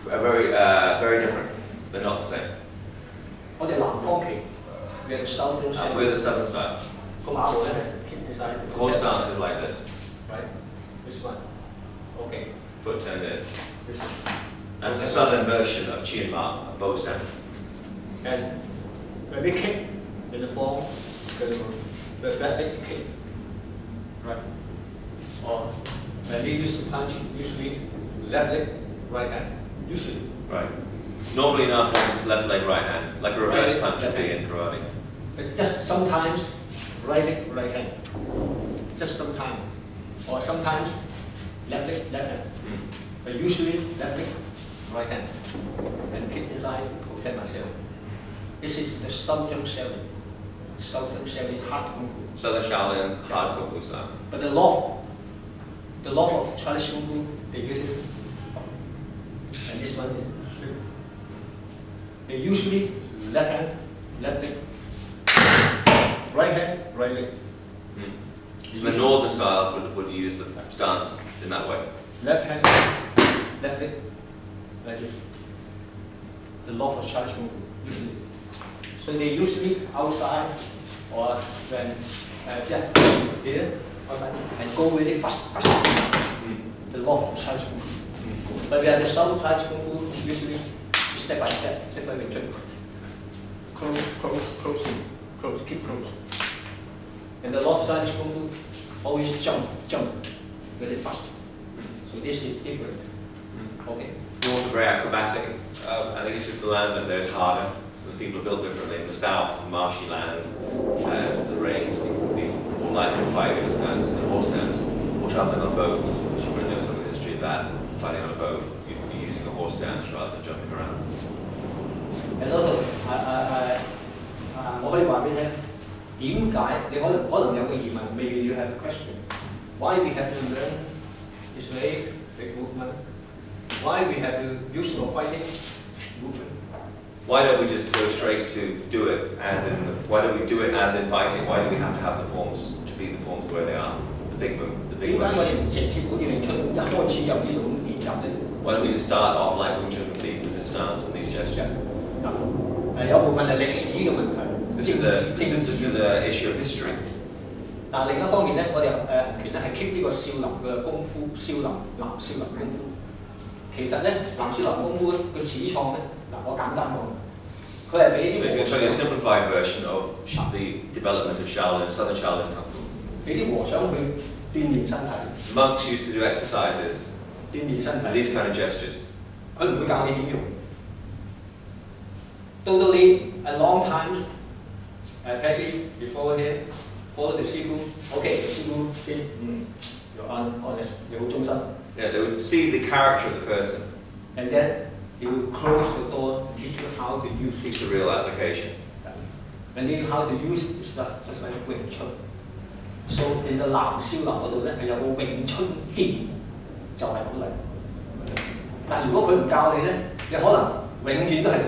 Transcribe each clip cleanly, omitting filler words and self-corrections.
very different. They're not the same. We are the southern style. We're the southern style. The horse stance is like this. Right? This one. Okay. Foot turned in. This one. That's the southern version of Chien Ma, a bow stance. And when we kick in the form, the back leg kick. Right? Or when we use to punch, usually left leg, right hand. Usually. Right. Normally in our forms, left leg, right hand, like a reverse punch would be in karate. But just sometimes, right leg, right hand. Just sometimes. Or sometimes, left leg, left hand. But usually, left leg, right hand. And kick inside, protect myself. This is the Southern Shaolin. Southern Shaolin hard kung fu. Southern Shaolin hard kung fu style. But the law of Chinese kung fu, they use it. And this one is. They usually left hand, left leg, right hand, right leg. So the northern styles would use the stance in that way. Left hand, left leg, like this. The law of Chinese kung fu, usually. So they usually outside or when here outside and go really fast. The law of Chinese kung fu. But we are the South Chinese kung fu usually. Step by step, just like the trick. Close, keep close. And the law of Chinese kung fu always jump very fast. So this is different. Okay. North are very acrobatic. I think it's just the land that there's harder. The people are built differently. In the south, the marshy land, the range, people would be more likely to fight in a stance, in a horse stance, or traveling on boats, which you would know some of the history of that. Fighting on a boat, you'd be using a horse stance rather than jumping around. And also, 我可以話俾你聽，點解你可能有個疑問 ，maybe you have a question. Why we have to learn this way, big movement? Why we have to use no fighting movement? Why don't we just go straight to do it as in? Why don't we do it as in fighting? Why do we have to have the forms to be the forms the way they are? The big move, the big motion. Why don't we just start off like Wing Chun with the stance and these gestures? This is an issue of history. 但另一方面咧，我哋拳咧係 keep 呢個少林嘅功夫，南少林功夫。其實咧，南少林功夫佢始創咧，我簡單講，佢係俾啲 So it's going to be a simplified version of the development of Shaolin, Southern Shaolin Kung Fu. 俾啲和尚去鍛鍊身體。Monks used to do exercises. 鍛鍊身體。 These kind of gestures. 佢唔會教你點用。到你 a long times practice before here, follow the 師傅 ，OK， 師傅先，you're honest， 你好忠心。Yeah, they would see the character of the person. And then they will close the door, teach you how to use it. Teach the real application. And then how to use stuff just like Wing Chun. So in the 南少林嗰度咧係有個詠春劍，就係咁嚟。但如果佢唔教你咧，你可能永遠都係咁。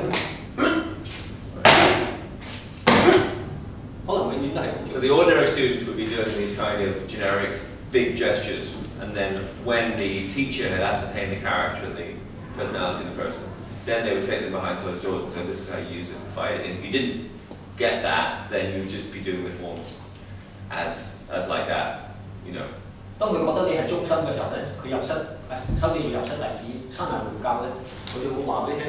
So the ordinary students would be doing these kind of generic big gestures, and then when the teacher had ascertained the character and the personality of the person, then they would take them behind closed doors and say, this is how you use it and fight it. And if you didn't get that, then you would just be doing the forms as like that, you know. 當佢覺得你係忠心嘅時候咧，佢入室抽你入室弟子，生涯護教咧，佢就會話俾你聽，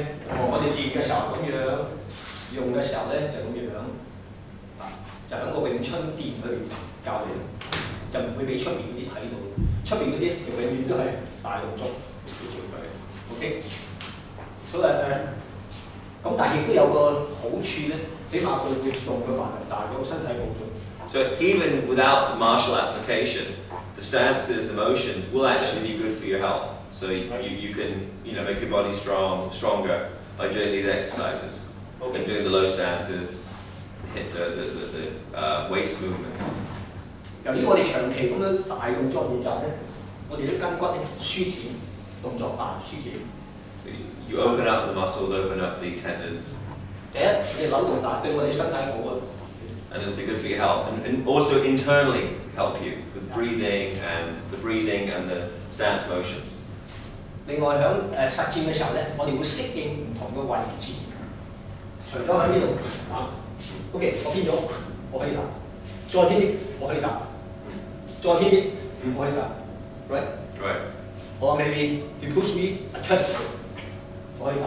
我哋練嘅時候咁樣，用嘅時候咧就咁樣。就喺個詠春店裏邊教你，就唔會俾出面嗰啲睇到。出面嗰啲永遠都係大動作叫做佢。OK， 所以咁但係亦都有個好處咧，起碼佢會用嘅範圍大過身體動作。So even without the martial application, the stances, the motions will actually be good for your health. So you can make your body stronger by doing these exercises. Okay, doing the low stances. Hit the waist movements. 由於我哋長期咁樣大動作練習咧，我哋啲筋骨咧舒展，動作大舒展。So you open up the muscles, open up the tendons. 第一，你扭動大對我哋身體好啊。And it'll be good for your health, and also internally help you with breathing and the stance motions. 另外喺實戰嘅時候咧，我哋會適應唔同嘅位置。除咗喺呢度啊 ，OK， 我偏咗，我可以打，再偏啲，我可以打，再偏啲，我可以打 ，right？ Or maybe he push me a turn， 我可以打。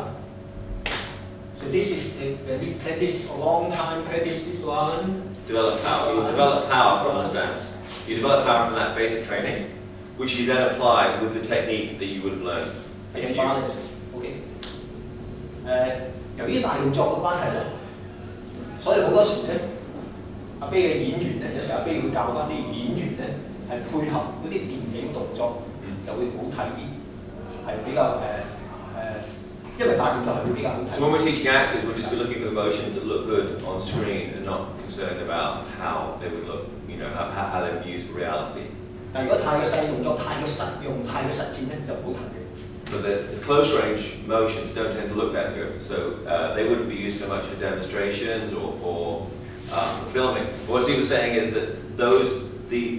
So this is when we practice a long time, practice this one. Develop power. You develop power from the stance. You develop power from that basic training, which you then apply with the technique that you would have learned. If you balance, OK。由於大動作嘅關係咧，所以好多時咧，阿飛嘅演員咧，有時阿飛會教翻啲演員咧，係配合嗰啲電影動作，就會好睇啲，係比較因為大動作係會比較好睇。So when we're teaching actors, we'll just be looking for the motions that look good on screen and not concerned about how they would look, you know, how they would be used for reality. 但如果太過細動作、太過實用、太過實戰咧，就唔好睇嘅。But the close range motions don't tend to look that good, so they wouldn't be used so much for demonstrations or for filming. But what Steve was saying is that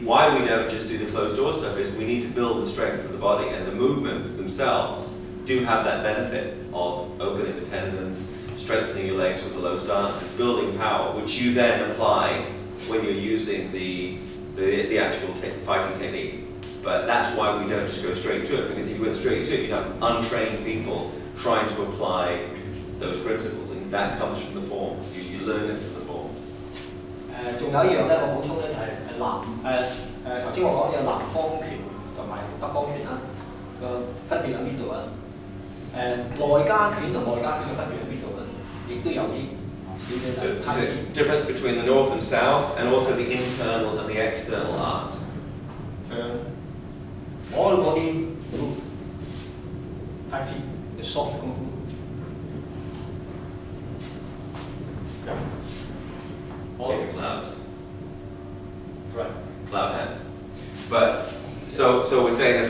why we don't just do the closed door stuff is we need to build the strength of the body, and the movements themselves do have that benefit of opening the tendons, strengthening your legs with the low stances, building power, which you then apply when you're using the actual fighting technique. But that's why we don't just go straight to it, because if you went straight to it, you'd have untrained people trying to apply those principles, and that comes from the form. You learn it from the form. 仲有一樣咧，我補充咧就係頭先我講有南方拳同埋北方拳啦，個分別喺邊度啊？內家拳同外家拳嘅分別喺邊度咧？亦都有啲少少差異。Difference between the north and south, and also the internal and the external arts. All body move, touching the soft kung fu. All the clouds. Right. Cloud hands. But so we're saying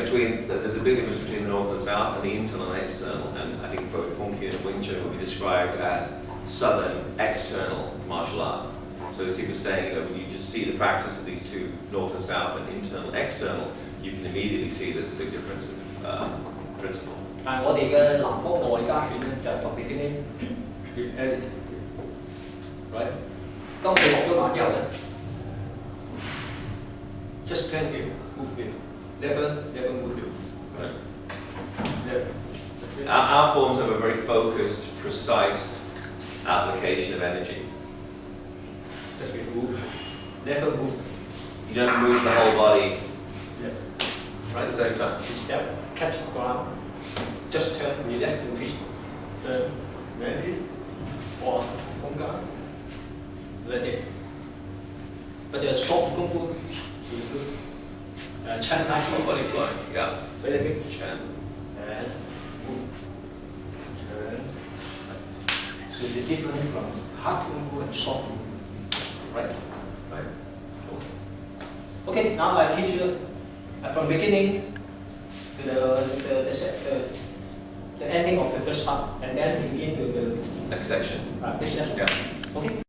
that there's a big difference between the north and south, and the internal and external. And I think both Kung Fu and Wing Chun will be described as southern external martial art. So Steve was saying, you know, when you just see the practice of these two, north and south, and internal and external, you can immediately see there's a big difference in principle. 但係我哋嘅南方外家拳咧就係特別啲 right？ 當你落咗馬之後咧 ，just turn it, move it, never move it. Right. Our forms have a very focused, precise application of energy. Just move, never move. You don't move the whole body. Yeah. Right at the same time. Step, catch the ground, just turn, relax the wrist, turn, release, or hold guard, let it. But the soft kung fu is good. Chan Tai Chi. Body flying, yeah. Very big. Chan. And move, turn. So the difference from hard kung fu and soft kung fu, right? Right. Okay, now I teach you from beginning to the ending of the first part, and then begin to the Next section. next session. Yeah. Okay.